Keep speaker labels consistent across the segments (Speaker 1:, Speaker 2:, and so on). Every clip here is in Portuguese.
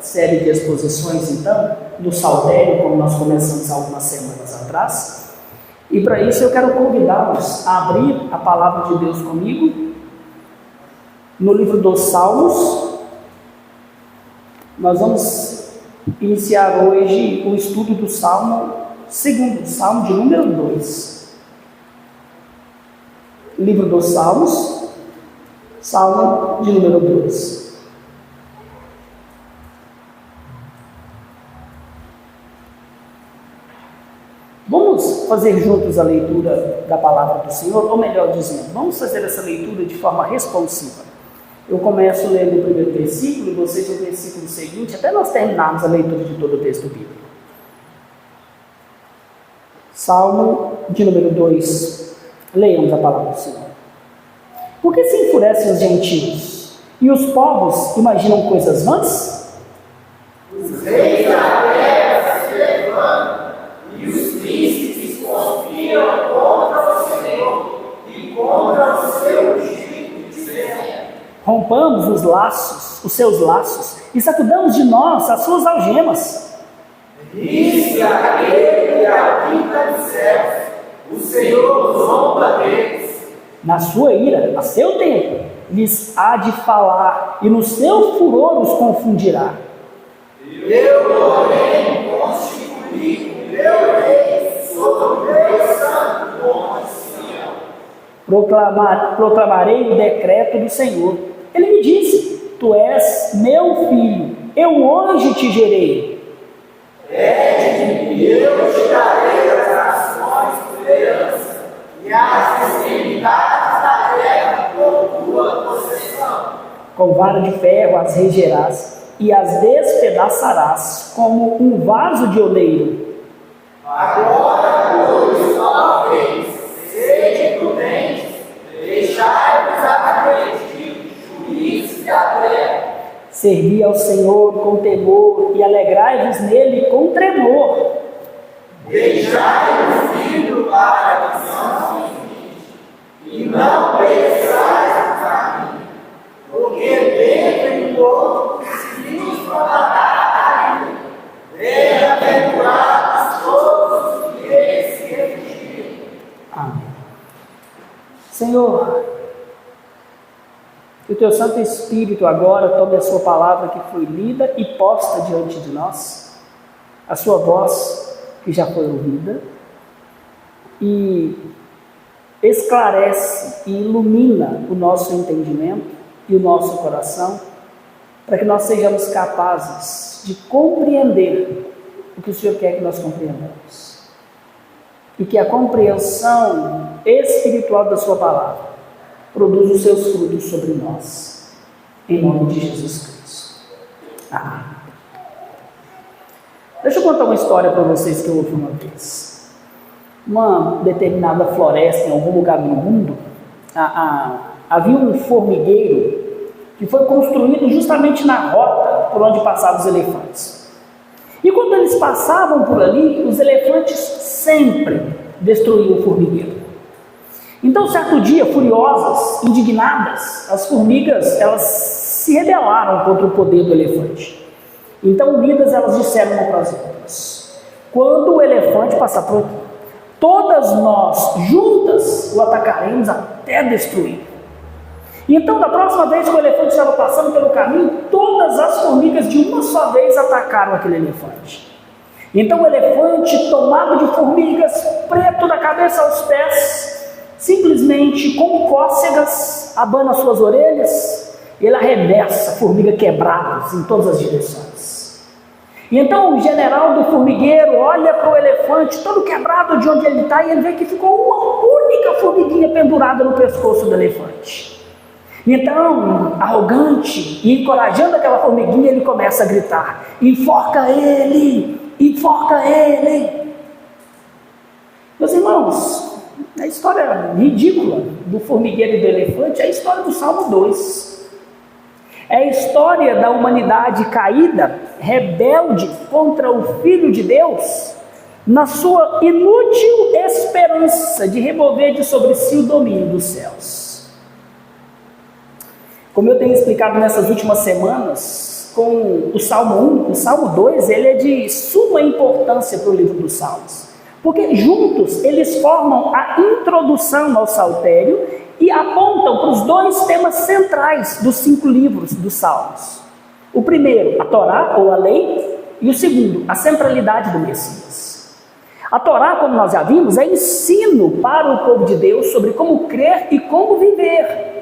Speaker 1: série de exposições, então, do Saltério, como nós começamos algumas semanas atrás. E para isso eu quero convidá-los a abrir a palavra de Deus comigo no livro dos Salmos. Nós vamos iniciar hoje o estudo do Salmo segundo, Salmo de número 2. Livro dos Salmos, Salmo de número 2. Vamos fazer juntos a leitura da palavra do Senhor, ou melhor dizendo, vamos fazer essa leitura de forma responsiva. Eu começo lendo o primeiro versículo e vocês o versículo seguinte, até nós terminarmos a leitura de todo o texto bíblico. Salmo de número 2. Leiamos a palavra do Senhor. Por que se enfurecem os gentios e os povos imaginam coisas vãs?
Speaker 2: Os reis da terra se levantam e os príncipes conspiram contra o Senhor e contra o seu ungido, dizendo:
Speaker 1: rompamos os seus laços, e sacudamos de nós as suas algemas.
Speaker 2: Disse aquele que habita nos céus: o Senhor zomba deles.
Speaker 1: Na sua ira, a seu tempo, lhes há de falar, e no seu furor os confundirá.
Speaker 2: Eu, porém, constituí o meu rei sobre o meu santo monte Sião.
Speaker 1: Proclamarei o decreto do Senhor. Ele me disse: tu és meu filho, eu hoje te gerei.
Speaker 2: Pede-me e eu te darei as nações por herança, e as extremidades da terra por tua possessão.
Speaker 1: Com vara de ferro as regerás, e as despedaçarás como um vaso de oleiro.
Speaker 2: Agora, pois, ó reis, sede prudentes, deixai-vos agredidos, juízes da terra.
Speaker 1: Servi ao Senhor com temor e alegrai-vos nele com tremor.
Speaker 2: Deixai o filho para que são e não peçais o caminho, porque dentro do outro se nos falará. Bem-aventurados todos os que eles se refugiam.
Speaker 1: Amém. Senhor, que o Teu Santo Espírito agora tome a Sua palavra que foi lida e posta diante de nós, a Sua voz que já foi ouvida, e esclarece e ilumina o nosso entendimento e o nosso coração, para que nós sejamos capazes de compreender o que o Senhor quer que nós compreendamos, e que a compreensão espiritual da Sua palavra produza os seus frutos sobre nós, em nome de Jesus Cristo. Amém. Deixa eu contar uma história para vocês que eu ouvi uma vez. Uma determinada floresta em algum lugar do mundo, havia um formigueiro que foi construído justamente na rota por onde passavam os elefantes. E quando eles passavam por ali, os elefantes sempre destruíam o formigueiro. Então, certo dia, furiosas, indignadas, as formigas, elas se rebelaram contra o poder do elefante. Então, unidas, elas disseram uma para as outras: quando o elefante passar por aqui, todas nós juntas o atacaremos até destruir. Então, da próxima vez que o elefante estava passando pelo caminho, todas as formigas de uma só vez atacaram aquele elefante. Então, o elefante, tomado de formigas, preto da cabeça aos pés, simplesmente com cócegas, abana as suas orelhas, ele arremessa formiga quebradas em todas as direções. E então o general do formigueiro olha para o elefante todo quebrado de onde ele está, e ele vê que ficou uma única formiguinha pendurada no pescoço do elefante. Então, arrogante e encorajando aquela formiguinha, ele começa a gritar: enforca ele, enforca ele. Meus irmãos, a história ridícula do formigueiro e do elefante é a história do Salmo 2. É a história da humanidade caída, rebelde contra o Filho de Deus, na sua inútil esperança de remover de sobre si o domínio dos céus. Como eu tenho explicado nessas últimas semanas, com o Salmo 1, o Salmo 2, ele é de suma importância para o livro dos Salmos, porque juntos eles formam a introdução ao saltério e apontam para os dois temas centrais dos 5 livros dos Salmos. O primeiro, a Torá, ou a lei, e o segundo, a centralidade do Messias. A Torá, como nós já vimos, é ensino para o povo de Deus sobre como crer e como viver.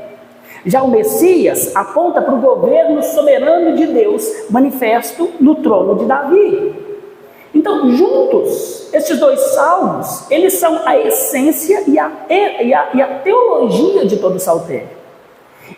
Speaker 1: Já o Messias aponta para o governo soberano de Deus, manifesto no trono de Davi. Então, juntos, esses 2 salmos, eles são a essência e a teologia de todo o saltério.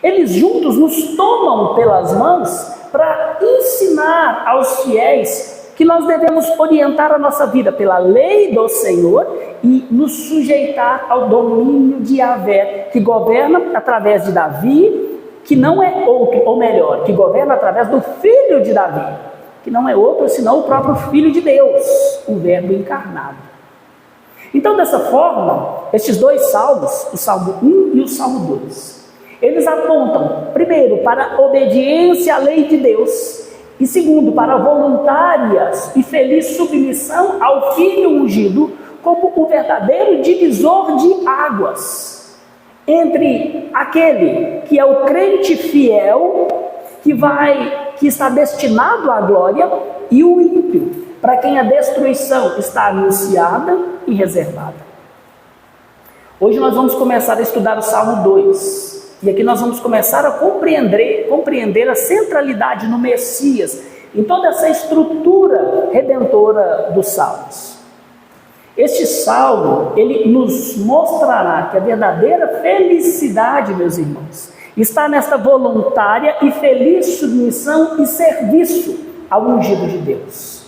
Speaker 1: Eles juntos nos tomam pelas mãos para ensinar aos fiéis que nós devemos orientar a nossa vida pela lei do Senhor e nos sujeitar ao domínio de Yahvé, que governa através de Davi, que não é outro, ou melhor, que governa através do filho de Davi, que não é outro senão o próprio Filho de Deus, o Verbo encarnado. Então, dessa forma, estes 2 salmos, o Salmo 1 e o Salmo 2, eles apontam, primeiro, para a obediência à lei de Deus, e segundo, para a voluntária e feliz submissão ao Filho ungido, como o verdadeiro divisor de águas entre aquele que é o crente fiel, que está destinado à glória, e o ímpio, para quem a destruição está anunciada e reservada. Hoje nós vamos começar a estudar o Salmo 2. E aqui nós vamos começar a compreender a centralidade no Messias, em toda essa estrutura redentora dos Salmos. Este Salmo, ele nos mostrará que a verdadeira felicidade, meus irmãos, está nesta voluntária e feliz submissão e serviço ao ungido de Deus.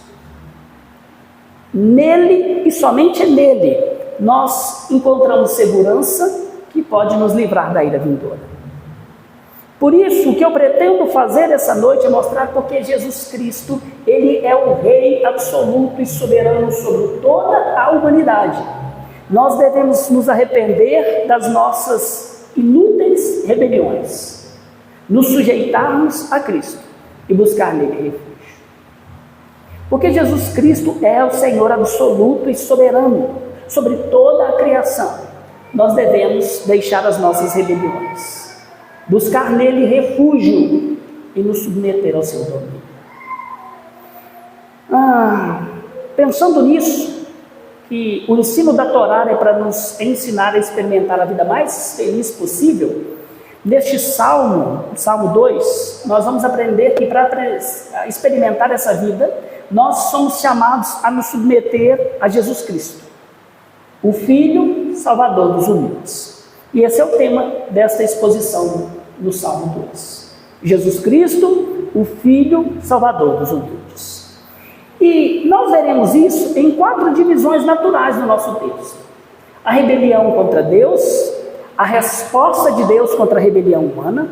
Speaker 1: Nele, e somente nele, nós encontramos segurança que pode nos livrar da ira vindoura. Por isso, o que eu pretendo fazer essa noite é mostrar porque Jesus Cristo, ele é o Rei absoluto e soberano sobre toda a humanidade. Nós devemos nos arrepender das nossas inúteis rebeliões, nos sujeitarmos a Cristo e buscar nele refúgio. Porque Jesus Cristo é o Senhor absoluto e soberano sobre toda a criação. Nós devemos deixar as nossas rebeliões, buscar nele refúgio e nos submeter ao seu domínio. Pensando nisso, que o ensino da Torá é para nos ensinar a experimentar a vida mais feliz possível, neste Salmo, o Salmo 2, nós vamos aprender que para experimentar essa vida, nós somos chamados a nos submeter a Jesus Cristo, o Filho Salvador dos humildes. E esse é o tema desta exposição no Salmo 2. Jesus Cristo, o Filho Salvador dos humildes. E nós veremos isso em 4 divisões naturais no nosso texto. A rebelião contra Deus, a resposta de Deus contra a rebelião humana,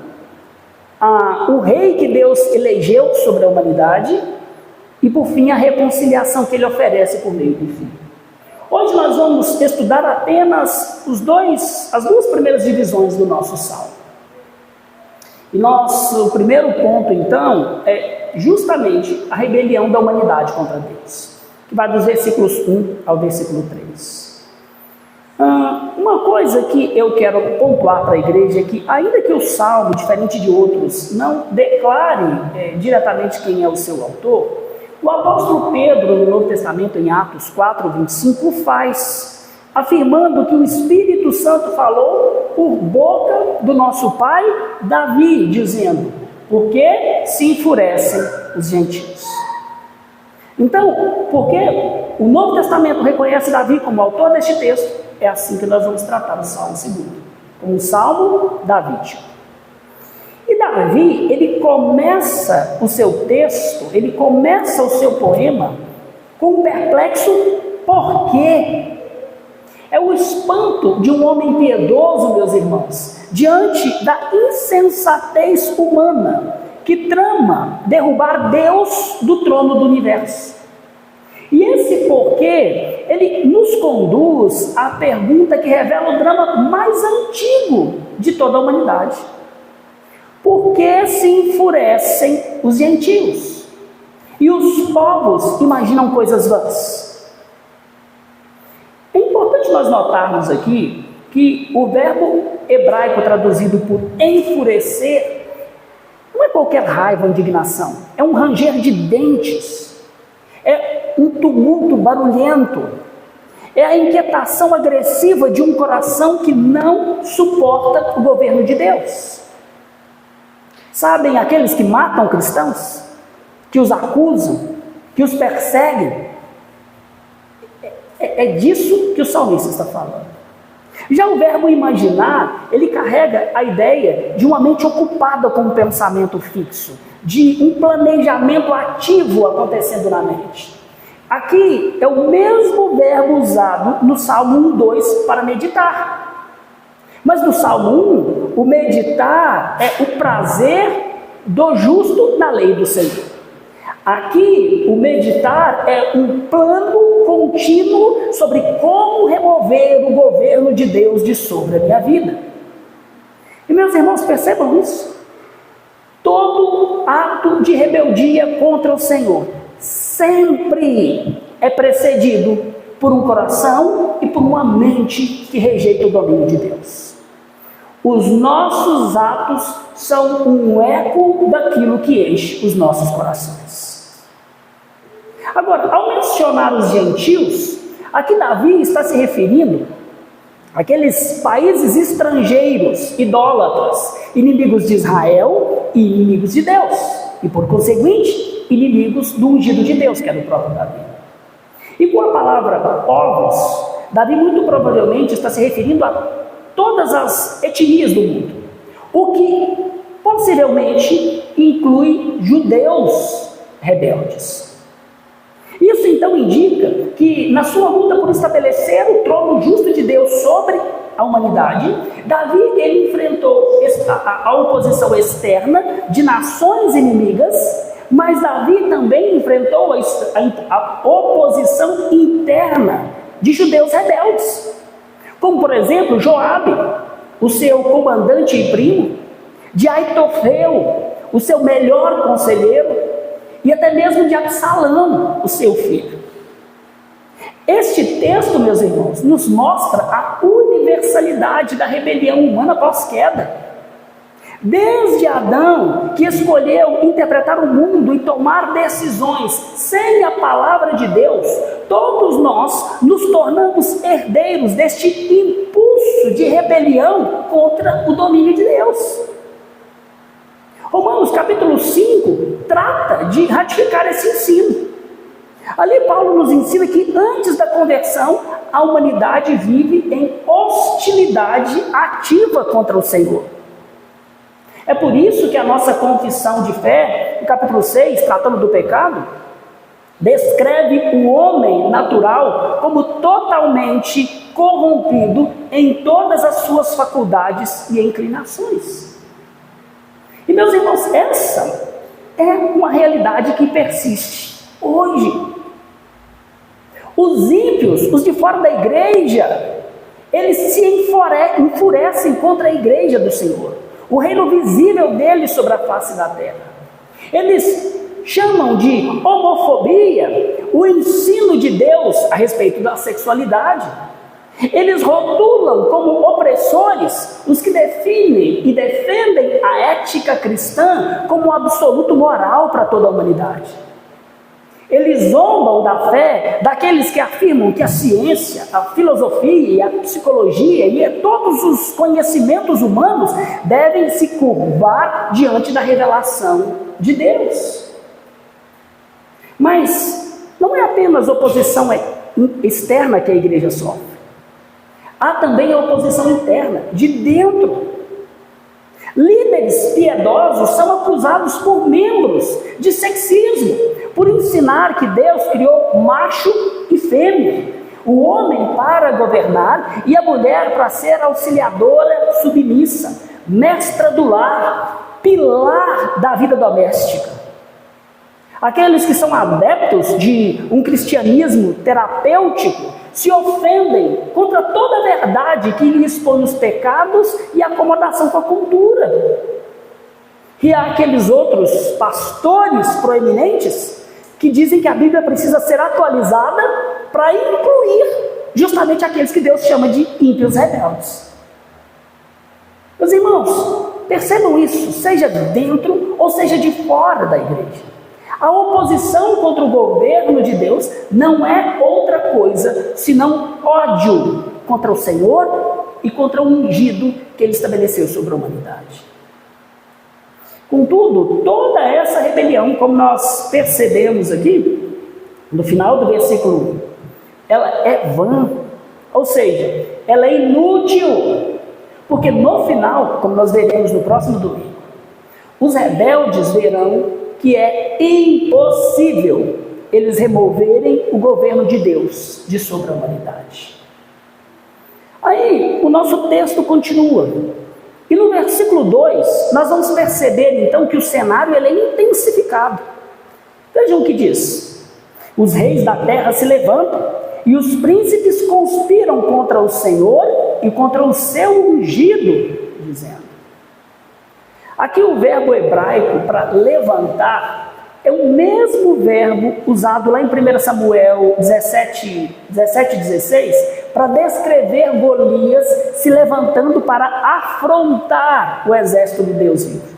Speaker 1: o rei que Deus elegeu sobre a humanidade e, por fim, a reconciliação que ele oferece por meio do Filho. Hoje nós vamos estudar apenas as 2 primeiras divisões do nosso Salmo. E o primeiro ponto, então, é justamente a rebelião da humanidade contra Deus, que vai dos versículos 1 ao versículo 3. Uma coisa que eu quero pontuar para a igreja é que, ainda que o Salmo, diferente de outros, não declare diretamente quem é o seu autor, o apóstolo Pedro, no Novo Testamento, em Atos 4:25, o faz, afirmando que o Espírito Santo falou por boca do nosso pai Davi, dizendo: por que se enfurecem os gentios? Então, porque o Novo Testamento reconhece Davi como autor deste texto, é assim que nós vamos tratar o Salmo 2, como um salmo davídico. E Davi, ele começa o seu texto, ele começa o seu poema com um perplexo porquê. É o espanto de um homem piedoso, meus irmãos, diante da insensatez humana que trama derrubar Deus do trono do universo. E esse porquê, ele nos conduz à pergunta que revela o drama mais antigo de toda a humanidade. Por que se enfurecem os gentios? E os povos imaginam coisas vãs. É importante nós notarmos aqui que o verbo hebraico traduzido por enfurecer não é qualquer raiva ou indignação, é um ranger de dentes, é um tumulto barulhento, é a inquietação agressiva de um coração que não suporta o governo de Deus. Sabem aqueles que matam cristãos, que os acusam, que os perseguem? É disso que o salmista está falando. Já o verbo imaginar, ele carrega a ideia de uma mente ocupada com um pensamento fixo, de um planejamento ativo acontecendo na mente. Aqui é o mesmo verbo usado no Salmo 1:2 para meditar. Mas no Salmo 1, o meditar é o prazer do justo na lei do Senhor. Aqui, o meditar é um plano contínuo sobre como remover o governo de Deus de sobre a minha vida. E meus irmãos, percebam isso. Todo ato de rebeldia contra o Senhor sempre é precedido por um coração e por uma mente que rejeita o domínio de Deus. Os nossos atos são um eco daquilo que enche os nossos corações. Agora, ao mencionar os gentios, aqui Davi está se referindo àqueles países estrangeiros, idólatras, inimigos de Israel e inimigos de Deus, e por conseguinte, inimigos do ungido de Deus, que era o próprio Davi. E com a palavra povos, Davi muito provavelmente está se referindo a todas as etnias do mundo, o que possivelmente inclui judeus rebeldes. Isso então indica que na sua luta por estabelecer o trono justo de Deus sobre a humanidade, Davi ele enfrentou a oposição externa de nações inimigas, mas Davi também enfrentou a oposição interna de judeus rebeldes, como por exemplo Joabe, o seu comandante e primo, de Aitofel, o seu melhor conselheiro, e até mesmo de Absalão, o seu filho. Este texto, meus irmãos, nos mostra a universalidade da rebelião humana pós-queda. Desde Adão, que escolheu interpretar o mundo e tomar decisões sem a palavra de Deus, todos nós nos tornamos herdeiros deste impulso de rebelião contra o domínio de Deus. Romanos capítulo 5 trata de ratificar esse ensino. Ali Paulo nos ensina que antes da conversão, a humanidade vive em hostilidade ativa contra o Senhor. É por isso que a nossa confissão de fé, no capítulo 6, tratando do pecado, descreve o homem natural como totalmente corrompido em todas as suas faculdades e inclinações. E meus irmãos, essa é uma realidade que persiste hoje. Os ímpios, os de fora da igreja, eles se enfurecem contra a igreja do Senhor, o reino visível dele sobre a face da terra. Eles chamam de homofobia o ensino de Deus a respeito da sexualidade. Eles rotulam como opressores os que definem e defendem a ética cristã como um absoluto moral para toda a humanidade. Eles zombam da fé daqueles que afirmam que a ciência, a filosofia, a psicologia e todos os conhecimentos humanos devem se curvar diante da revelação de Deus. Mas não é apenas oposição externa que a igreja sofre. Há também a oposição interna, de dentro. Líderes piedosos são acusados por membros de sexismo, por ensinar que Deus criou macho e fêmea, o homem para governar e a mulher para ser auxiliadora submissa, mestra do lar, pilar da vida doméstica. Aqueles que são adeptos de um cristianismo terapêutico se ofendem contra toda a verdade que lhe expõe os pecados e a acomodação com a cultura. E há aqueles outros pastores proeminentes que dizem que a Bíblia precisa ser atualizada para incluir justamente aqueles que Deus chama de ímpios rebeldes. Meus irmãos, percebam isso, seja dentro ou seja de fora da igreja. A oposição contra o governo de Deus não é outra coisa senão ódio contra o Senhor e contra o ungido que Ele estabeleceu sobre a humanidade. Contudo, toda essa rebelião, como nós percebemos aqui, no final do versículo 1, ela é vã, ou seja, ela é inútil, porque no final, como nós veremos no próximo domingo, os rebeldes verão que é impossível eles removerem o governo de Deus de sobre a humanidade. Aí, o nosso texto continua. E no versículo 2, nós vamos perceber então que o cenário ele é intensificado. Vejam o que diz: os reis da terra se levantam e os príncipes conspiram contra o Senhor e contra o seu ungido, dizendo. Aqui o verbo hebraico para levantar é o mesmo verbo usado lá em 1 Samuel 17:16, para descrever Golias se levantando para afrontar o exército de Deus vivo.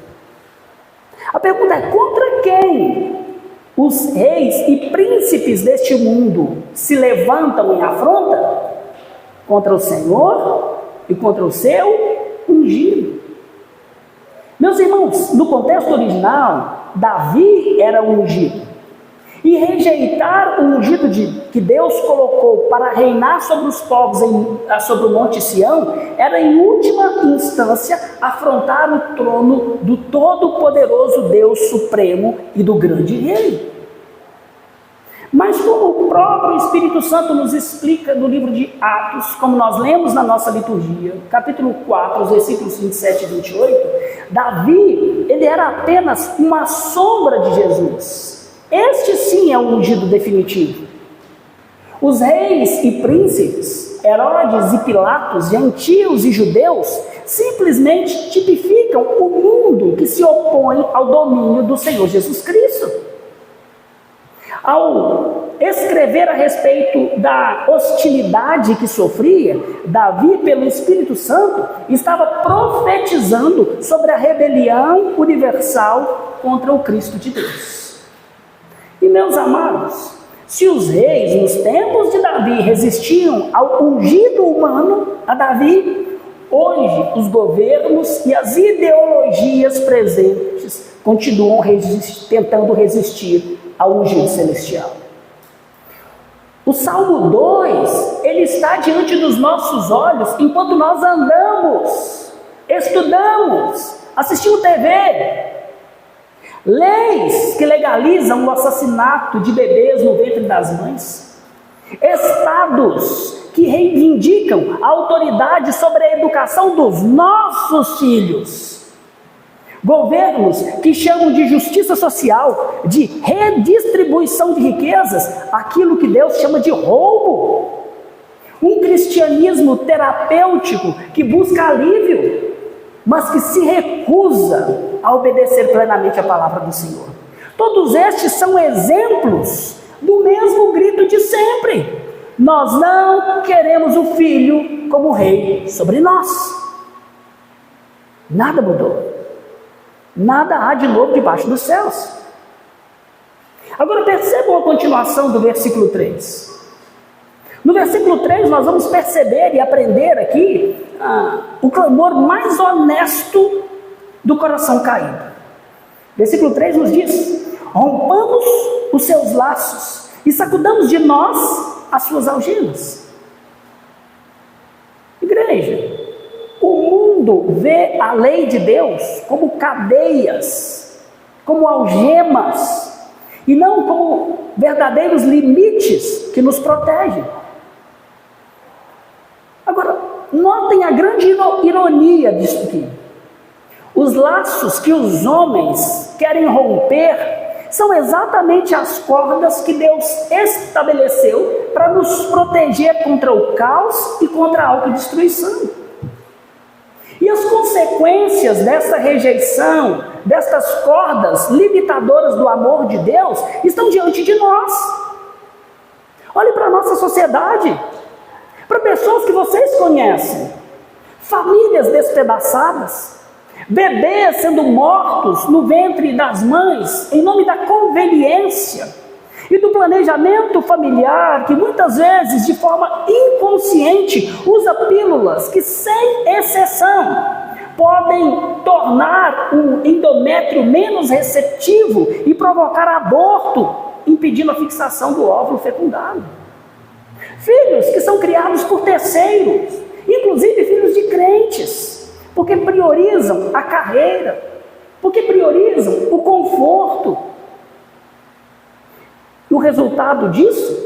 Speaker 1: A pergunta é: contra quem os reis e príncipes deste mundo se levantam em afronta? Contra o Senhor e contra o seu ungido. Meus irmãos, no contexto original, Davi era ungido. E rejeitar o ungido que Deus colocou para reinar sobre os povos sobre o Monte Sião era, em última instância, afrontar o trono do todo-poderoso Deus Supremo e do grande Rei. Mas como o próprio Espírito Santo nos explica no livro de Atos, como nós lemos na nossa liturgia, capítulo 4, os versículos 27 e 28, Davi, ele era apenas uma sombra de Jesus. Este sim é o ungido definitivo. Os reis e príncipes, Herodes e Pilatos, gentios e judeus, simplesmente tipificam o mundo que se opõe ao domínio do Senhor Jesus Cristo. Ao escrever a respeito da hostilidade que sofria, Davi, pelo Espírito Santo, estava profetizando sobre a rebelião universal contra o Cristo de Deus. E meus amados, se os reis nos tempos de Davi resistiam ao ungido humano, a Davi, hoje os governos e as ideologias presentes continuam tentando resistir ao ungido celestial. O Salmo 2, ele está diante dos nossos olhos enquanto nós andamos, estudamos, assistimos TV. Leis que legalizam o assassinato de bebês no ventre das mães. Estados que reivindicam a autoridade sobre a educação dos nossos filhos. Governos que chamam de justiça social, de redistribuição de riquezas, aquilo que Deus chama de roubo. Um cristianismo terapêutico que busca alívio, mas que se recusa a obedecer plenamente a palavra do Senhor. Todos estes são exemplos do mesmo grito de sempre: nós não queremos o Filho como rei sobre nós. Nada mudou. Nada há de novo debaixo dos céus. Agora percebam a continuação do versículo 3. No versículo 3 nós vamos perceber e aprender aqui o clamor mais honesto do coração caído. Versículo 3 nos diz: rompamos os seus laços e sacudamos de nós as suas algemas. Igreja, o mundo vê a lei de Deus como cadeias, como algemas, e não como verdadeiros limites que nos protegem. Agora, notem a grande ironia disso aqui. Os laços que os homens querem romper são exatamente as cordas que Deus estabeleceu para nos proteger contra o caos e contra a autodestruição. E as consequências dessa rejeição, destas cordas limitadoras do amor de Deus, estão diante de nós. Olhe para a nossa sociedade, para pessoas que vocês conhecem, famílias despedaçadas, bebês sendo mortos no ventre das mães, em nome da conveniência e do planejamento familiar, que muitas vezes, de forma inconsciente, usa pílulas que, sem exceção, podem tornar o endométrio menos receptivo e provocar aborto, impedindo a fixação do óvulo fecundado. Filhos que são criados por terceiros, inclusive filhos de crentes, porque priorizam a carreira, porque priorizam o conforto. E o resultado disso,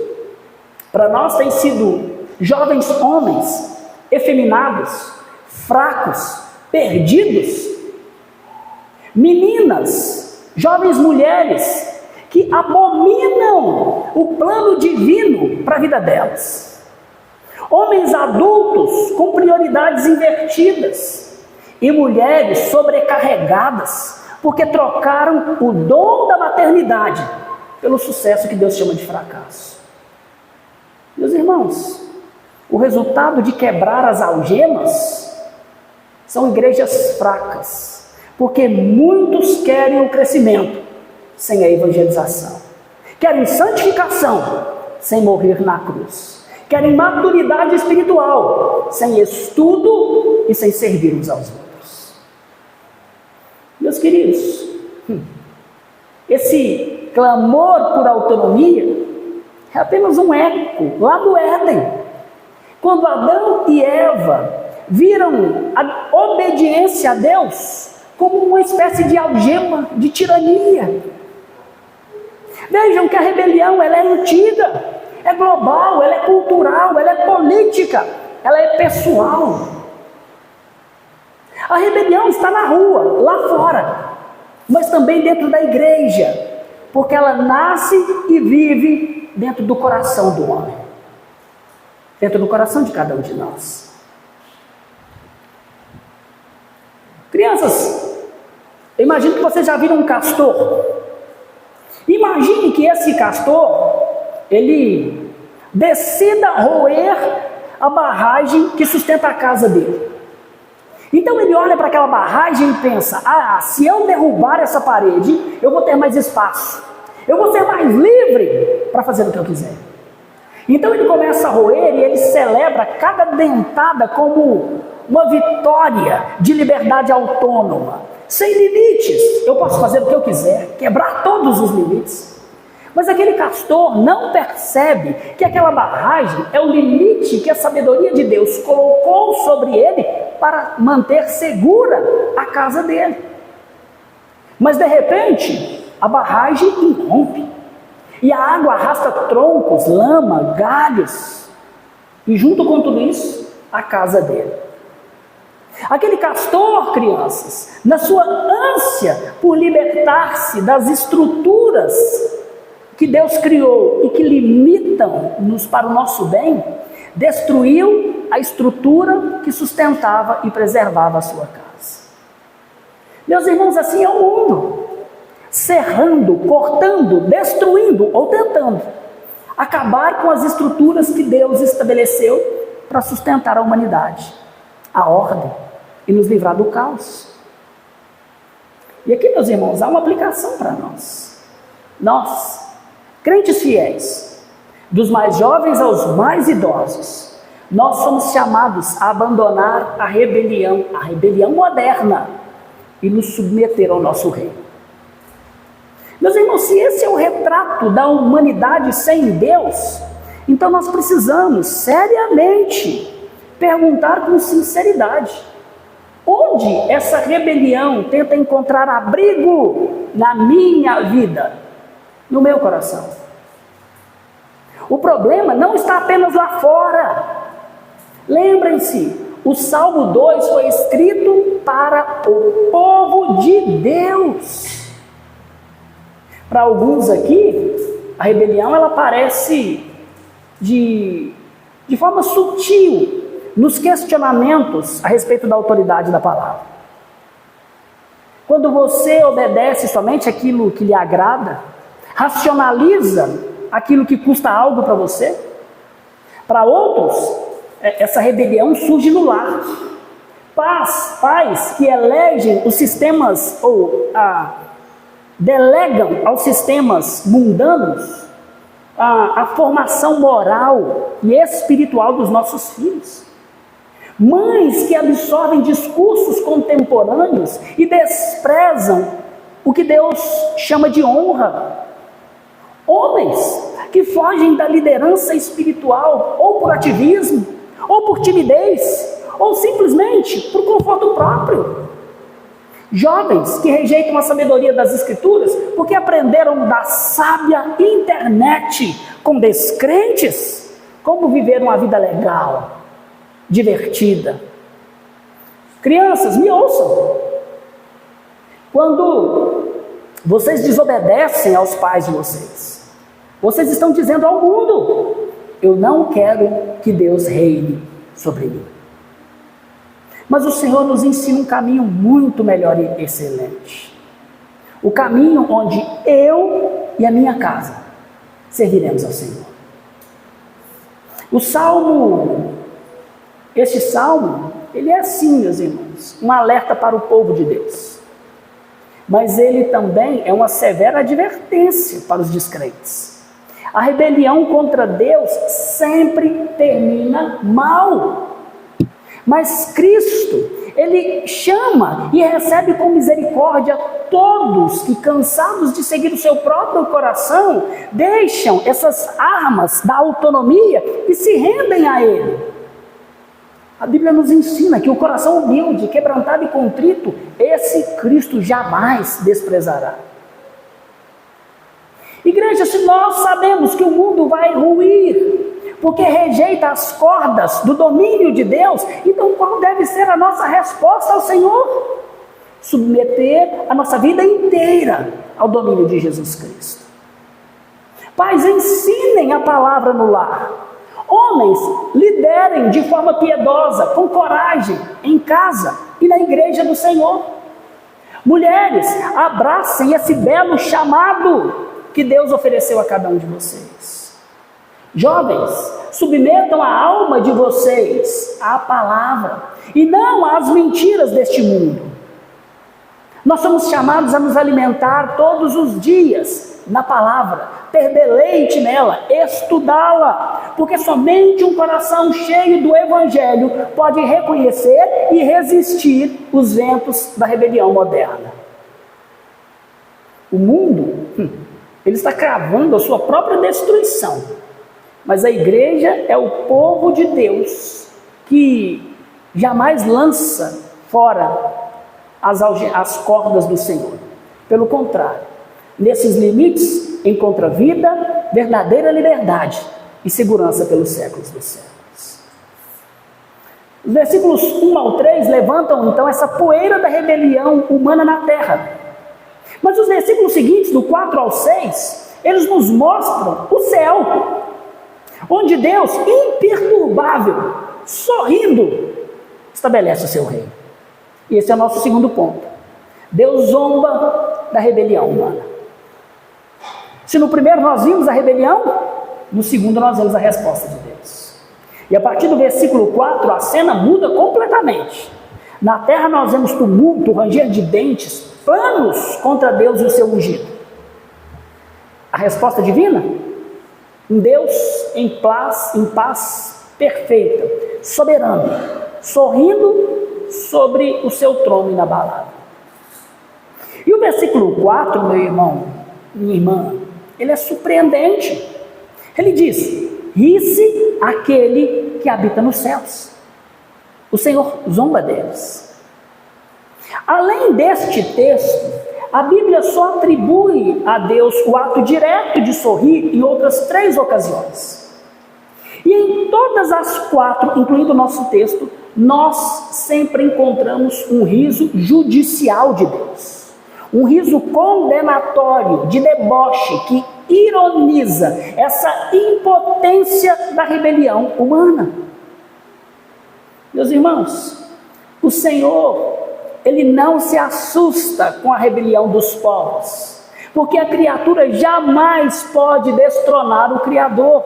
Speaker 1: para nós, tem sido jovens homens efeminados, fracos, perdidos, meninas, jovens mulheres, que abominam o plano divino para a vida delas. Homens adultos com prioridades invertidas e mulheres sobrecarregadas, porque trocaram o dom da maternidade pelo sucesso que Deus chama de fracasso. Meus irmãos, o resultado de quebrar as algemas são igrejas fracas, porque muitos querem o crescimento sem a evangelização, querem santificação sem morrer na cruz, querem maturidade espiritual sem estudo e sem servir uns aos outros. Meus queridos, esse clamor por autonomia é apenas um eco lá do Éden, quando Adão e Eva viram a obediência a Deus como uma espécie de algema de tirania. Vejam que a rebelião, ela é antiga, é global, ela é cultural, ela é política, ela é pessoal. A rebelião está na rua, lá fora, mas também dentro da igreja, porque ela nasce e vive dentro do coração do homem, dentro do coração de cada um de nós. Crianças, eu imagino que vocês já viram um castor. Imagine que esse castor, ele decida roer a barragem que sustenta a casa dele. Então ele olha para aquela barragem e pensa: se eu derrubar essa parede, eu vou ter mais espaço, eu vou ser mais livre para fazer o que eu quiser. Então ele começa a roer e ele celebra cada dentada como uma vitória de liberdade autônoma, sem limites. Eu posso fazer o que eu quiser, quebrar todos os limites. Mas aquele castor não percebe que aquela barragem é o limite que a sabedoria de Deus colocou sobre ele para manter segura a casa dele. Mas de repente, a barragem irrompe e a água arrasta troncos, lama, galhos, e junto com tudo isso, a casa dele. Aquele castor, crianças, na sua ânsia por libertar-se das estruturas que Deus criou e que limitam-nos para o nosso bem, destruiu a estrutura que sustentava e preservava a sua casa. Meus irmãos, assim é o mundo, serrando, cortando, destruindo ou tentando acabar com as estruturas que Deus estabeleceu para sustentar a humanidade, a ordem, e nos livrar do caos. E aqui, meus irmãos, há uma aplicação para nós. Nós, crentes fiéis, dos mais jovens aos mais idosos, nós somos chamados a abandonar a rebelião moderna, e nos submeter ao nosso reino. Meus irmãos, se esse é o retrato da humanidade sem Deus, então nós precisamos seriamente perguntar com sinceridade: onde essa rebelião tenta encontrar abrigo na minha vida, no meu coração? O problema não está apenas lá fora. Lembrem-se, o Salmo 2 foi escrito para o povo de Deus. Para alguns aqui, a rebelião ela aparece de forma sutil, nos questionamentos a respeito da autoridade da palavra. Quando você obedece somente aquilo que lhe agrada, racionaliza aquilo que custa algo para você, para outros, essa rebelião surge no lar. Pais que elegem os sistemas delegam aos sistemas mundanos a formação moral e espiritual dos nossos filhos. Mães que absorvem discursos contemporâneos e desprezam o que Deus chama de honra. Homens que fogem da liderança espiritual ou por ativismo, ou por timidez, ou simplesmente por conforto próprio. Jovens que rejeitam a sabedoria das Escrituras porque aprenderam da sábia internet com descrentes como viver uma vida legal, divertida. Crianças, me ouçam. Quando vocês desobedecem aos pais de vocês, vocês estão dizendo ao mundo: eu não quero que Deus reine sobre mim. Mas o Senhor nos ensina um caminho muito melhor e excelente. O caminho onde eu e a minha casa serviremos ao Senhor. Este salmo, ele é assim, meus irmãos, um alerta para o povo de Deus. Mas ele também é uma severa advertência para os descrentes. A rebelião contra Deus sempre termina mal. Mas Cristo, Ele chama e recebe com misericórdia todos que, cansados de seguir o seu próprio coração, deixam essas armas da autonomia e se rendem a Ele. A Bíblia nos ensina que o coração humilde, quebrantado e contrito, esse Cristo jamais desprezará. Igreja, se nós sabemos que o mundo vai ruir, porque rejeita as cordas do domínio de Deus, então qual deve ser a nossa resposta ao Senhor? Submeter a nossa vida inteira ao domínio de Jesus Cristo. Pais, ensinem a palavra no lar. Homens, liderem de forma piedosa, com coragem, em casa e na igreja do Senhor. Mulheres, abracem esse belo chamado que Deus ofereceu a cada um de vocês. Jovens, submetam a alma de vocês à palavra e não às mentiras deste mundo. Nós somos chamados a nos alimentar todos os dias na palavra, ter deleite nela, estudá-la, porque somente um coração cheio do Evangelho pode reconhecer e resistir os ventos da rebelião moderna. O mundo, ele está cravando a sua própria destruição. Mas a igreja é o povo de Deus que jamais lança fora as cordas do Senhor. Pelo contrário, nesses limites encontra vida, verdadeira liberdade e segurança pelos séculos dos séculos. Os versículos 1 ao 3 levantam então essa poeira da rebelião humana na terra. Mas os versículos seguintes, do 4 ao 6, eles nos mostram o céu, onde Deus, imperturbável, sorrindo, estabelece o seu reino. E esse é o nosso segundo ponto. Deus zomba da rebelião humana. Se no primeiro nós vimos a rebelião, no segundo nós vemos a resposta de Deus. E a partir do versículo 4, a cena muda completamente. Na terra nós vemos tumulto, ranger de dentes, planos contra Deus e o seu ungido. A resposta divina? Um Deus em paz perfeita, soberano, sorrindo sobre o seu trono inabalável. E o versículo 4, meu irmão, minha irmã, ele é surpreendente. Ele diz: ri-se aquele que habita nos céus. O Senhor zomba deles. Além deste texto, a Bíblia só atribui a Deus o ato direto de sorrir em outras 3 ocasiões. E em todas as 4, incluindo o nosso texto, nós sempre encontramos um riso judicial de Deus. Um riso condenatório, de deboche, que ironiza essa impotência da rebelião humana. Meus irmãos, o Senhor, Ele não se assusta com a rebelião dos povos, porque a criatura jamais pode destronar o Criador.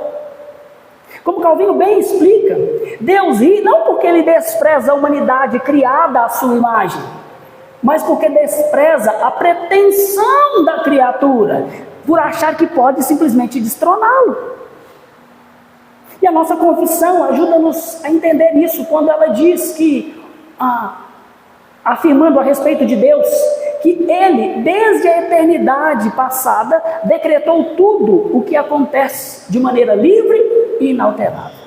Speaker 1: Como Calvino bem explica, Deus ri não porque Ele despreza a humanidade criada à sua imagem, mas porque despreza a pretensão da criatura, por achar que pode simplesmente destroná-lo. E a nossa confissão ajuda-nos a entender isso, quando ela diz que, afirmando a respeito de Deus, que Ele, desde a eternidade passada, decretou tudo o que acontece de maneira livre e inalterável.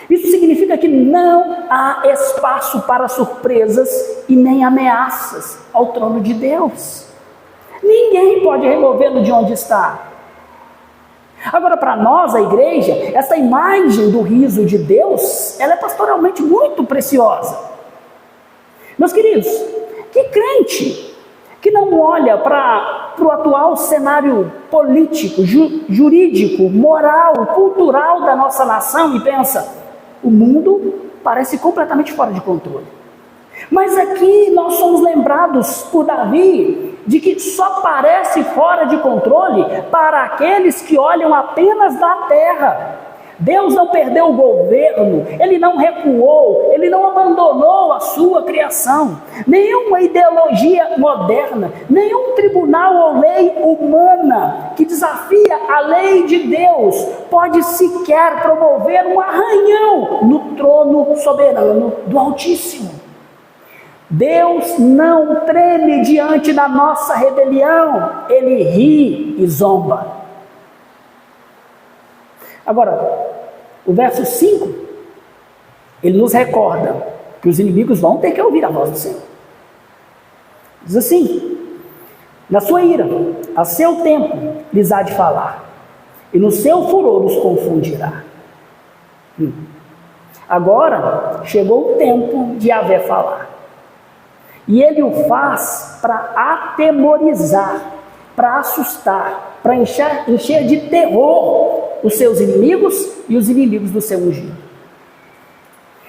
Speaker 1: Isso significa que não há espaço para surpresas e nem ameaças ao trono de Deus. Ninguém pode removê-lo de onde está. Agora, para nós, a igreja, essa imagem do riso de Deus, ela é pastoralmente muito preciosa. Meus queridos, que crente que não olha para o atual cenário político, jurídico, moral, cultural da nossa nação e pensa: o mundo parece completamente fora de controle. Mas aqui nós somos lembrados por Davi de que só parece fora de controle para aqueles que olham apenas da terra. Deus não perdeu o governo, Ele não recuou, Ele não abandonou a sua criação. Nenhuma ideologia moderna, nenhum tribunal ou lei humana que desafia a lei de Deus pode sequer promover um arranhão no trono soberano do Altíssimo. Deus não treme diante da nossa rebelião, Ele ri e zomba. Agora, o verso 5, ele nos recorda que os inimigos vão ter que ouvir a voz do Senhor. Diz assim: na sua ira, a seu tempo lhes há de falar, e no seu furor os confundirá. Agora chegou o tempo de haver falar, e ele o faz para atemorizar, para assustar, para encher de terror os seus inimigos e os inimigos do seu ungido.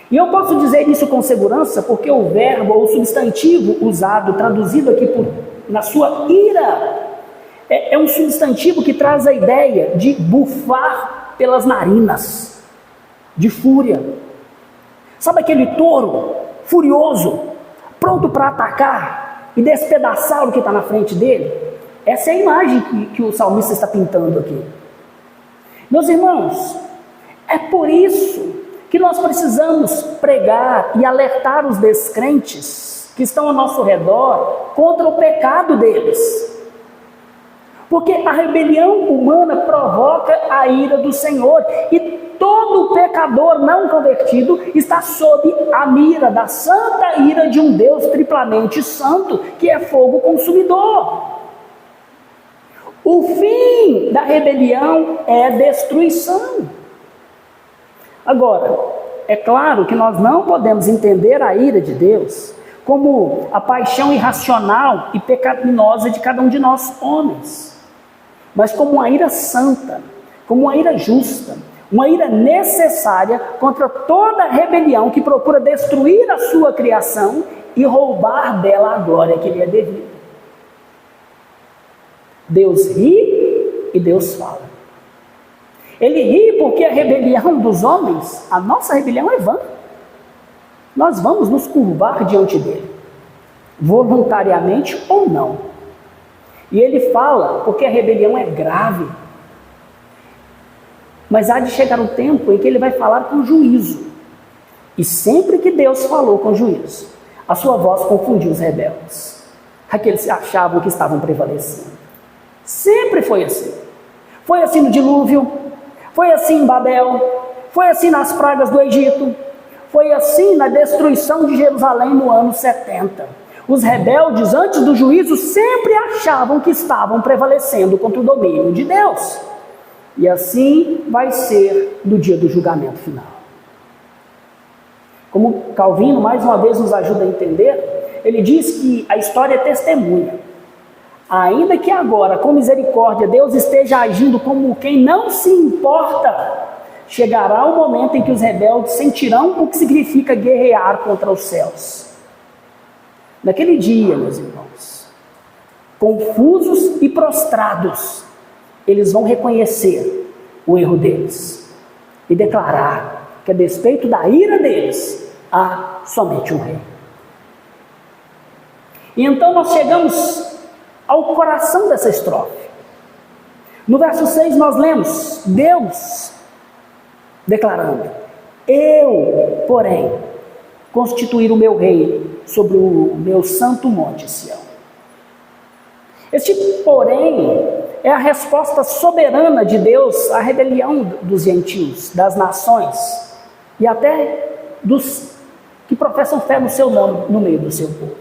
Speaker 1: E eu posso dizer isso com segurança porque o verbo ou o substantivo usado, traduzido aqui na sua ira, é um substantivo que traz a ideia de bufar pelas narinas, de fúria. Sabe aquele touro furioso, pronto para atacar e despedaçar o que está na frente dele? Essa é a imagem que o salmista está pintando aqui. Meus irmãos, é por isso que nós precisamos pregar e alertar os descrentes que estão ao nosso redor contra o pecado deles. Porque a rebelião humana provoca a ira do Senhor, e todo pecador não convertido está sob a mira da santa ira de um Deus triplamente santo, que é fogo consumidor. O fim da rebelião é destruição. Agora, é claro que nós não podemos entender a ira de Deus como a paixão irracional e pecaminosa de cada um de nós homens, mas como uma ira santa, como uma ira justa, uma ira necessária contra toda rebelião que procura destruir a sua criação e roubar dela a glória que lhe é devida. Deus ri e Deus fala. Ele ri porque a rebelião dos homens, a nossa rebelião é vã. Nós vamos nos curvar diante dele, voluntariamente ou não. E ele fala porque a rebelião é grave. Mas há de chegar um tempo em que ele vai falar com juízo. E sempre que Deus falou com juízo, a sua voz confundiu os rebeldes, aqueles que achavam que estavam prevalecendo. Sempre foi assim. Foi assim no dilúvio, foi assim em Babel, foi assim nas pragas do Egito, foi assim na destruição de Jerusalém no ano 70. Os rebeldes, antes do juízo, sempre achavam que estavam prevalecendo contra o domínio de Deus. E assim vai ser no dia do julgamento final. Como Calvino mais uma vez nos ajuda a entender, ele diz que a história é testemunha. Ainda que agora, com misericórdia, Deus esteja agindo como quem não se importa, chegará o momento em que os rebeldes sentirão o que significa guerrear contra os céus. Naquele dia, meus irmãos, confusos e prostrados, eles vão reconhecer o erro deles e declarar que, a despeito da ira deles, há somente um rei. E então nós chegamos ao coração dessa estrofe. No verso 6 nós lemos Deus declarando: eu, porém, constituir o meu rei sobre o meu santo monte Sião. Este porém é a resposta soberana de Deus à rebelião dos gentios, das nações e até dos que professam fé no seu nome, no meio do seu povo.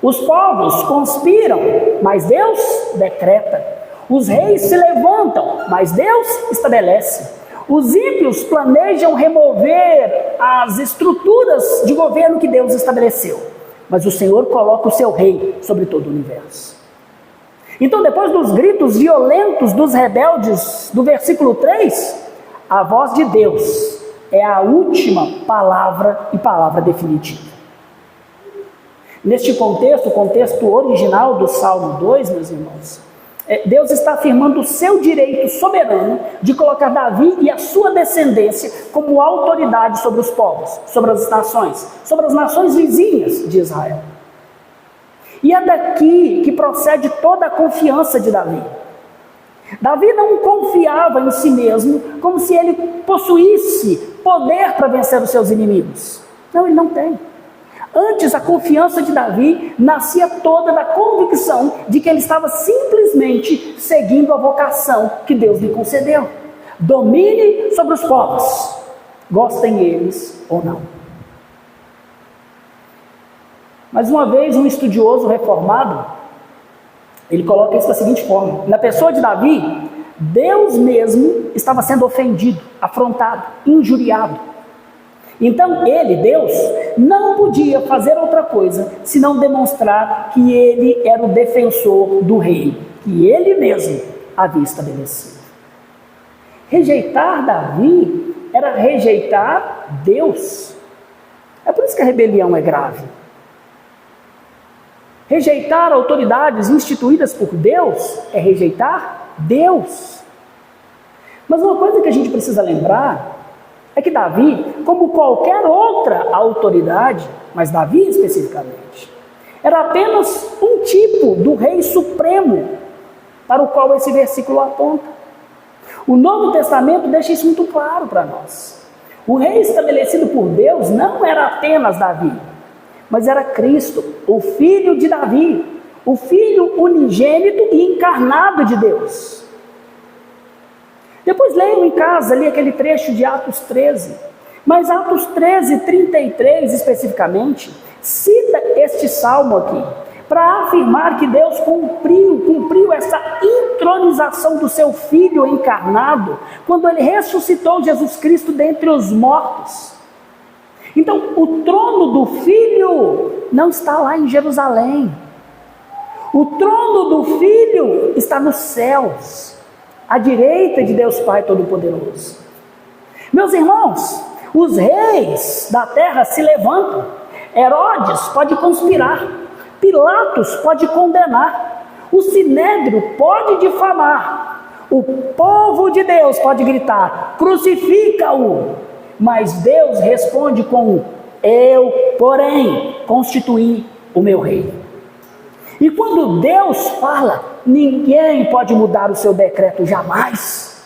Speaker 1: Os povos conspiram, mas Deus decreta. Os reis se levantam, mas Deus estabelece. Os ímpios planejam remover as estruturas de governo que Deus estabeleceu, mas o Senhor coloca o seu rei sobre todo o universo. Então, depois dos gritos violentos dos rebeldes do versículo 3, a voz de Deus é a última palavra e palavra definitiva. Neste contexto, o contexto original do Salmo 2, meus irmãos, Deus está afirmando o seu direito soberano de colocar Davi e a sua descendência como autoridade sobre os povos, sobre as nações vizinhas de Israel. E é daqui que procede toda a confiança de Davi. Davi não confiava em si mesmo como se ele possuísse poder para vencer os seus inimigos. Não, ele não tem. Antes, a confiança de Davi nascia toda da convicção de que ele estava simplesmente seguindo a vocação que Deus lhe concedeu. Domine sobre os povos, gostem eles ou não. Mas uma vez um estudioso reformado, ele coloca isso da seguinte forma: na pessoa de Davi, Deus mesmo estava sendo ofendido, afrontado, injuriado. Então ele, Deus, não podia fazer outra coisa senão demonstrar que ele era o defensor do rei, que ele mesmo havia estabelecido. Rejeitar Davi era rejeitar Deus. É por isso que a rebelião é grave. Rejeitar autoridades instituídas por Deus é rejeitar Deus. Mas uma coisa que a gente precisa lembrar é que Davi, como qualquer outra autoridade, mas Davi especificamente, era apenas um tipo do rei supremo para o qual esse versículo aponta. O Novo Testamento deixa isso muito claro para nós. O rei estabelecido por Deus não era apenas Davi, mas era Cristo, o filho de Davi, o filho unigênito e encarnado de Deus. Depois leiam em casa ali aquele trecho de Atos 13, mas Atos 13, 33 especificamente, cita este salmo aqui, para afirmar que Deus cumpriu essa entronização do seu Filho encarnado, quando ele ressuscitou Jesus Cristo dentre os mortos. Então, o trono do Filho não está lá em Jerusalém, o trono do Filho está nos céus, à direita de Deus Pai Todo-Poderoso. Meus irmãos, os reis da terra se levantam. Herodes pode conspirar, Pilatos pode condenar, o Sinédrio pode difamar, o povo de Deus pode gritar: crucifica-o. Mas Deus responde com: eu, porém, constituí o meu rei. E quando Deus fala, ninguém pode mudar o seu decreto jamais.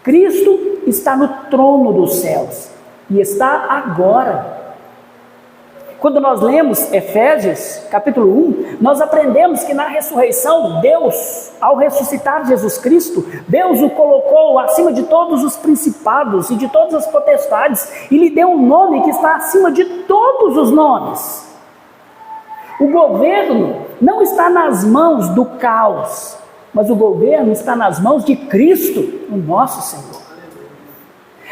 Speaker 1: Cristo está no trono dos céus e está agora. Quando nós lemos Efésios, capítulo 1, nós aprendemos que na ressurreição, Deus, ao ressuscitar Jesus Cristo, Deus o colocou acima de todos os principados e de todas as potestades e lhe deu um nome que está acima de todos os nomes. O governo não está nas mãos do caos, mas o governo está nas mãos de Cristo, o nosso Senhor.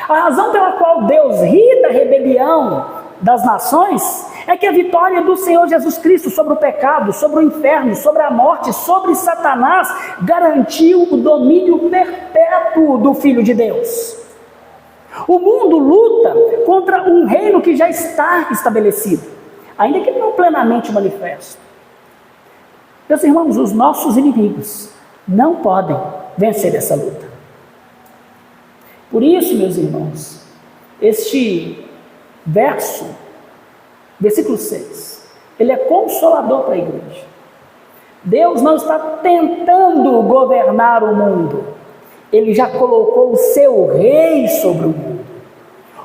Speaker 1: A razão pela qual Deus ri da rebelião das nações é que a vitória do Senhor Jesus Cristo sobre o pecado, sobre o inferno, sobre a morte, sobre Satanás, garantiu o domínio perpétuo do Filho de Deus. O mundo luta contra um reino que já está estabelecido, ainda que não plenamente manifesto. Meus irmãos, os nossos inimigos não podem vencer essa luta. Por isso, meus irmãos, este versículo 6, ele é consolador para a igreja. Deus não está tentando governar o mundo, Ele já colocou o seu rei sobre o mundo.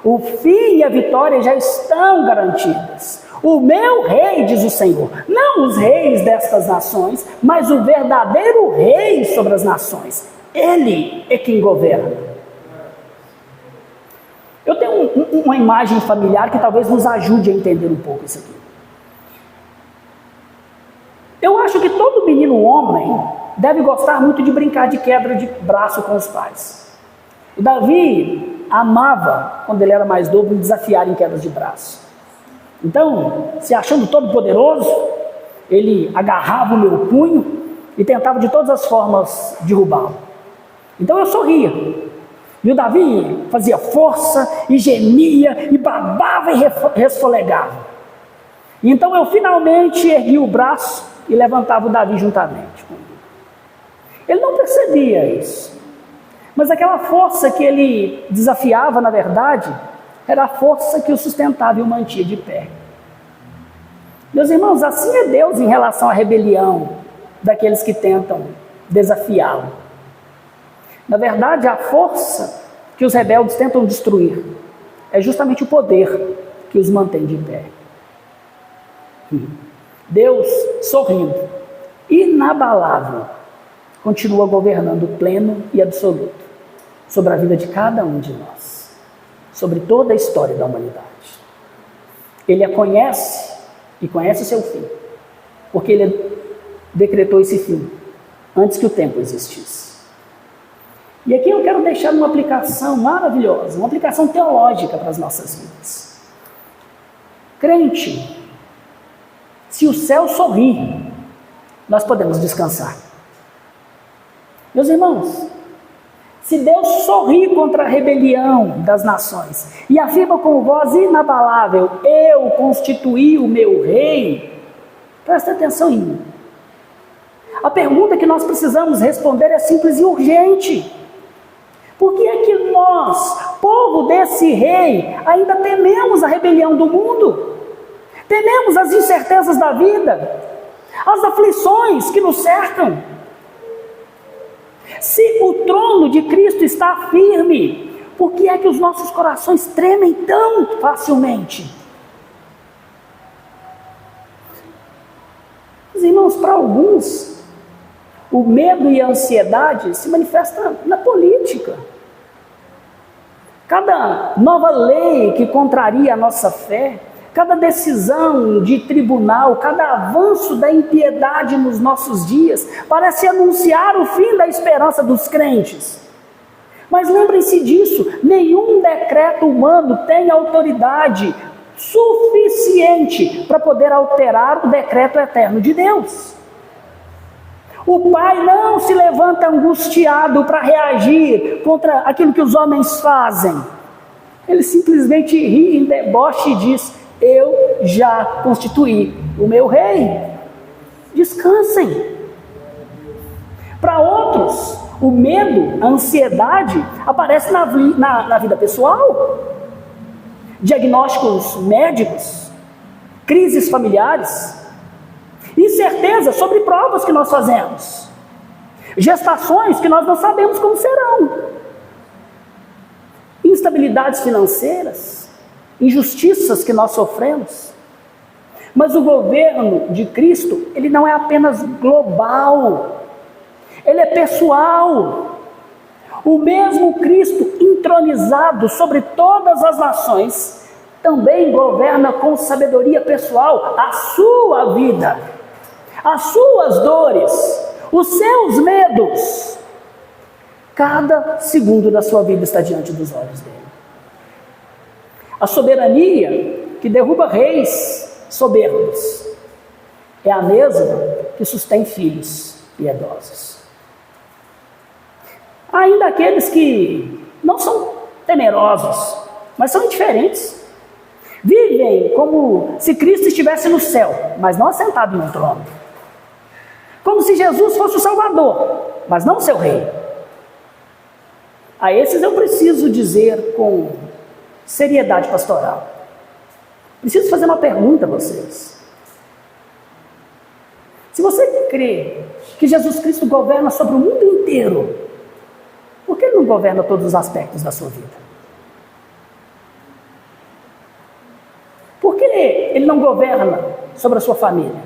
Speaker 1: O fim e a vitória já estão garantidas. O meu rei, diz o Senhor, não os reis destas nações, mas o verdadeiro rei sobre as nações. Ele é quem governa. Eu tenho uma imagem familiar que talvez nos ajude a entender um pouco isso aqui. Eu acho que todo menino homem deve gostar muito de brincar de quebra de braço com os pais. O Davi amava, quando ele era mais novo, me desafiar em quedas de braço. Então, se achando todo poderoso, ele agarrava o meu punho e tentava de todas as formas derrubá-lo. Então eu sorria. E o Davi fazia força e gemia e babava e resfolegava. Então eu finalmente ergui o braço e levantava o Davi juntamente comigo. Ele não percebia isso. Mas aquela força que ele desafiava, na verdade, era a força que o sustentava e o mantinha de pé. Meus irmãos, assim é Deus em relação à rebelião daqueles que tentam desafiá-lo. Na verdade, a força que os rebeldes tentam destruir é justamente o poder que os mantém de pé. Deus, sorrindo, inabalável, continua governando pleno e absoluto sobre a vida de cada um de nós, sobre toda a história da humanidade. Ele a conhece e conhece o seu fim, porque ele decretou esse fim antes que o tempo existisse. E aqui eu quero deixar uma aplicação maravilhosa, uma aplicação teológica para as nossas vidas. Crente, se o céu sorrir, nós podemos descansar. Meus irmãos, se Deus sorri contra a rebelião das nações e afirma com voz inabalável, eu constituí o meu rei, presta atenção em mim. A pergunta que nós precisamos responder é simples e urgente. Por que é que nós, povo desse rei, ainda tememos a rebelião do mundo? Tememos as incertezas da vida, as aflições que nos cercam. Se o trono de Cristo está firme, por que é que os nossos corações tremem tão facilmente? Mas, irmãos, para alguns, o medo e a ansiedade se manifestam na política. Cada nova lei que contraria a nossa fé, cada decisão de tribunal, cada avanço da impiedade nos nossos dias, parece anunciar o fim da esperança dos crentes. Mas lembrem-se disso, nenhum decreto humano tem autoridade suficiente para poder alterar o decreto eterno de Deus. O Pai não se levanta angustiado para reagir contra aquilo que os homens fazem. Ele simplesmente ri em deboche e diz, eu já constituí o meu rei. Descansem. Para outros, o medo, a ansiedade aparece na vida pessoal. Diagnósticos médicos, crises familiares, incerteza sobre provas que nós fazemos, gestações que nós não sabemos como serão, instabilidades financeiras, injustiças que nós sofremos. Mas o governo de Cristo, ele não é apenas global, ele é pessoal. O mesmo Cristo entronizado sobre todas as nações, também governa com sabedoria pessoal a sua vida, as suas dores, os seus medos. Cada segundo da sua vida está diante dos olhos dele. A soberania que derruba reis soberbos. É a mesma que sustém filhos piedosos. Há ainda aqueles que não são temerosos, mas são indiferentes. Vivem como se Cristo estivesse no céu, mas não assentado no trono. Como se Jesus fosse o Salvador, mas não o seu rei. A esses eu preciso dizer com seriedade pastoral. Preciso fazer uma pergunta a vocês. Se você crê que Jesus Cristo governa sobre o mundo inteiro, por que ele não governa todos os aspectos da sua vida? Por que ele não governa sobre a sua família?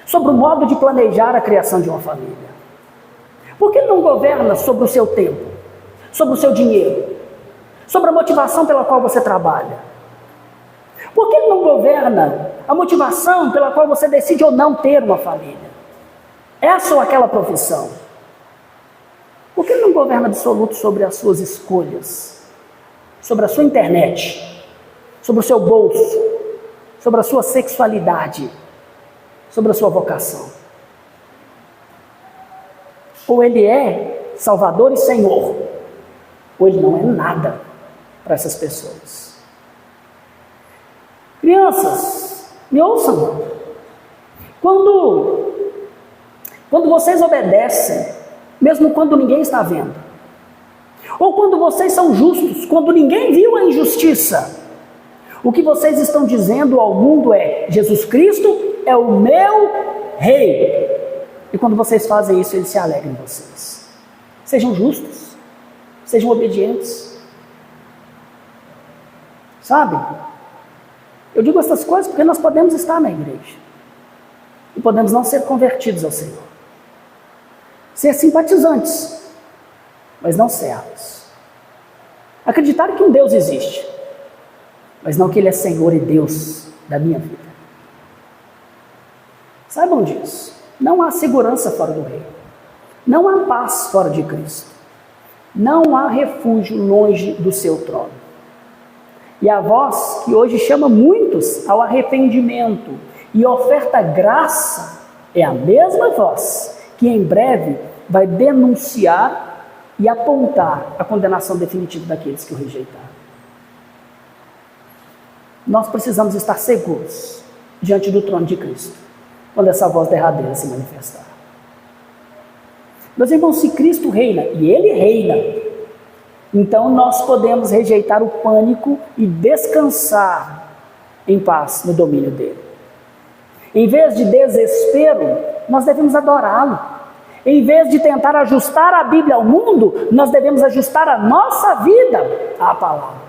Speaker 1: Sobre o modo de planejar a criação de uma família? Por que ele não governa sobre o seu tempo? Sobre o seu dinheiro? Sobre a motivação pela qual você trabalha? Por que ele não governa a motivação pela qual você decide ou não ter uma família? Essa ou aquela profissão? Por que ele não governa absoluto sobre as suas escolhas? Sobre a sua internet? Sobre o seu bolso? Sobre a sua sexualidade? Sobre a sua vocação? Ou ele é Salvador e Senhor, ou ele não é nada para essas pessoas. Crianças, me ouçam. Quando vocês obedecem, mesmo quando ninguém está vendo, ou quando vocês são justos, quando ninguém viu a injustiça, o que vocês estão dizendo ao mundo é: Jesus Cristo é o meu rei. E quando vocês fazem isso, ele se alegra em vocês. Sejam justos, sejam obedientes. Sabe? Eu digo essas coisas porque nós podemos estar na igreja e podemos não ser convertidos ao Senhor, ser simpatizantes, mas não servos. Acreditar que um Deus existe, mas não que Ele é Senhor e Deus da minha vida. Saibam disso. Não há segurança fora do Rei. Não há paz fora de Cristo. Não há refúgio longe do seu trono. E a voz que hoje chama muitos ao arrependimento e oferta graça é a mesma voz que em breve vai denunciar e apontar a condenação definitiva daqueles que o rejeitaram. Nós precisamos estar seguros diante do trono de Cristo quando essa voz derradeira se manifestar. Meus irmãos, se Cristo reina, e Ele reina, então nós podemos rejeitar o pânico e descansar em paz no domínio dEle. Em vez de desespero, nós devemos adorá-lo. Em vez de tentar ajustar a Bíblia ao mundo, nós devemos ajustar a nossa vida à palavra.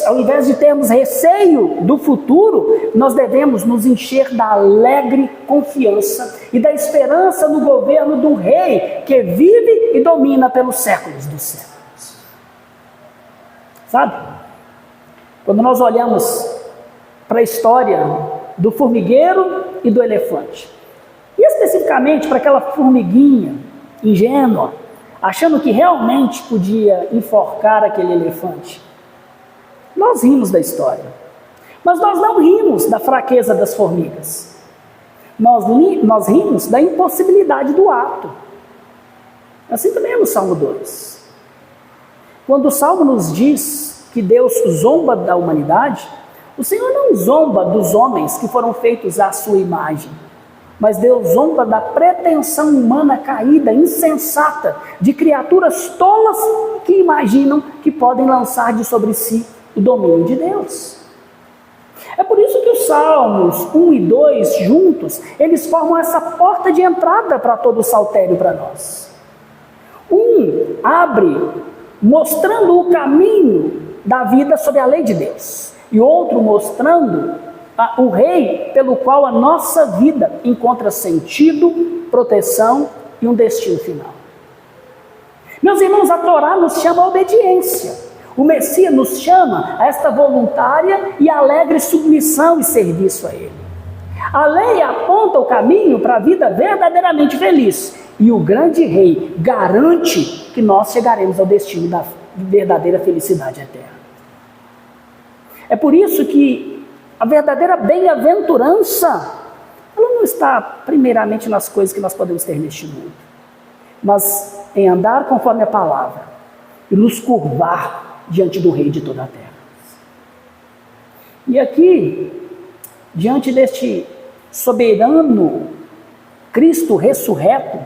Speaker 1: Ao invés de termos receio do futuro, nós devemos nos encher da alegre confiança e da esperança no governo do Rei que vive e domina pelos séculos dos séculos. Sabe? Quando nós olhamos para a história do formigueiro e do elefante, e especificamente para aquela formiguinha ingênua, achando que realmente podia enforcar aquele elefante, nós rimos da história, mas nós não rimos da fraqueza das formigas. Nós rimos da impossibilidade do ato. Assim também é no Salmo 2. Quando o Salmo nos diz que Deus zomba da humanidade, o Senhor não zomba dos homens que foram feitos à sua imagem, mas Deus zomba da pretensão humana caída, insensata, de criaturas tolas que imaginam que podem lançar de sobre si o domínio de Deus. É por isso que os Salmos 1 e 2 juntos, eles formam essa porta de entrada para todo o saltério para nós. Um abre mostrando o caminho da vida sob a lei de Deus, e outro mostrando o Rei pelo qual a nossa vida encontra sentido, proteção e um destino final. Meus irmãos, a Torá nos chama a obediência. O Messias nos chama a esta voluntária e alegre submissão e serviço a Ele. A lei aponta o caminho para a vida verdadeiramente feliz, e o grande Rei garante que nós chegaremos ao destino da verdadeira felicidade eterna. É por isso que A verdadeira bem-aventurança, ela não está primeiramente nas coisas que nós podemos ter neste mundo, mas em andar conforme a palavra e nos curvar diante do Rei de toda a terra. E aqui, diante deste soberano Cristo ressurreto,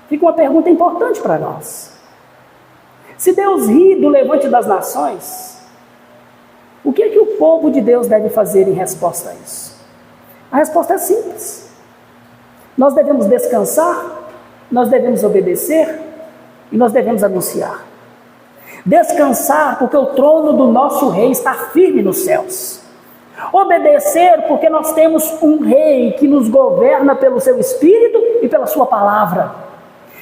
Speaker 1: fica uma pergunta importante para nós. Se Deus ri do levante das nações, o que é que o povo de Deus deve fazer em resposta a isso? A resposta é simples. Nós devemos descansar, nós devemos obedecer e nós devemos anunciar. Descansar porque o trono do nosso Rei está firme nos céus. Obedecer porque nós temos um Rei que nos governa pelo seu Espírito e pela sua palavra.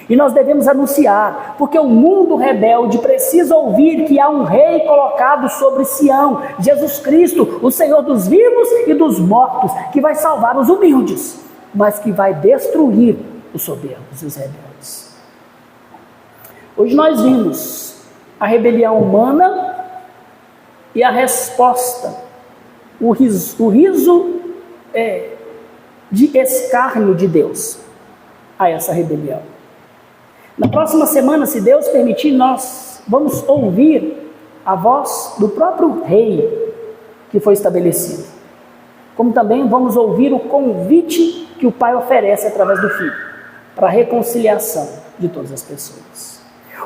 Speaker 1: E nós devemos anunciar, porque o mundo rebelde precisa ouvir que há um Rei colocado sobre Sião, Jesus Cristo, o Senhor dos vivos e dos mortos, que vai salvar os humildes, mas que vai destruir os soberbos e os rebeldes. Hoje nós vimos a rebelião humana e a resposta, o riso de escárnio de Deus a essa rebelião. Na próxima semana, se Deus permitir, nós vamos ouvir a voz do próprio Rei que foi estabelecido. Como também vamos ouvir o convite que o Pai oferece através do Filho, para a reconciliação de todas as pessoas.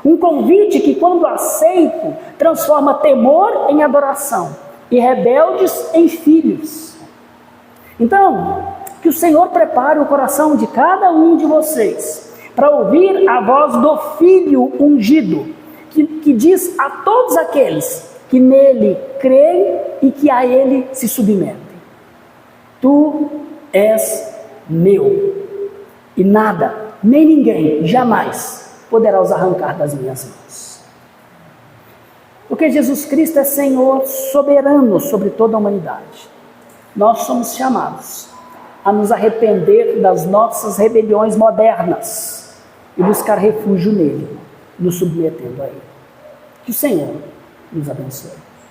Speaker 1: Um convite que, quando aceito, transforma temor em adoração e rebeldes em filhos. Então, que o Senhor prepare o coração de cada um de vocês para ouvir a voz do Filho ungido, que diz a todos aqueles que nele creem e que a ele se submetem: tu és meu, e nada, nem ninguém, jamais poderá os arrancar das minhas mãos. Porque Jesus Cristo é Senhor soberano sobre toda a humanidade. Nós somos chamados a nos arrepender das nossas rebeliões modernas e buscar refúgio nele, nos submetendo a ele. Que o Senhor nos abençoe.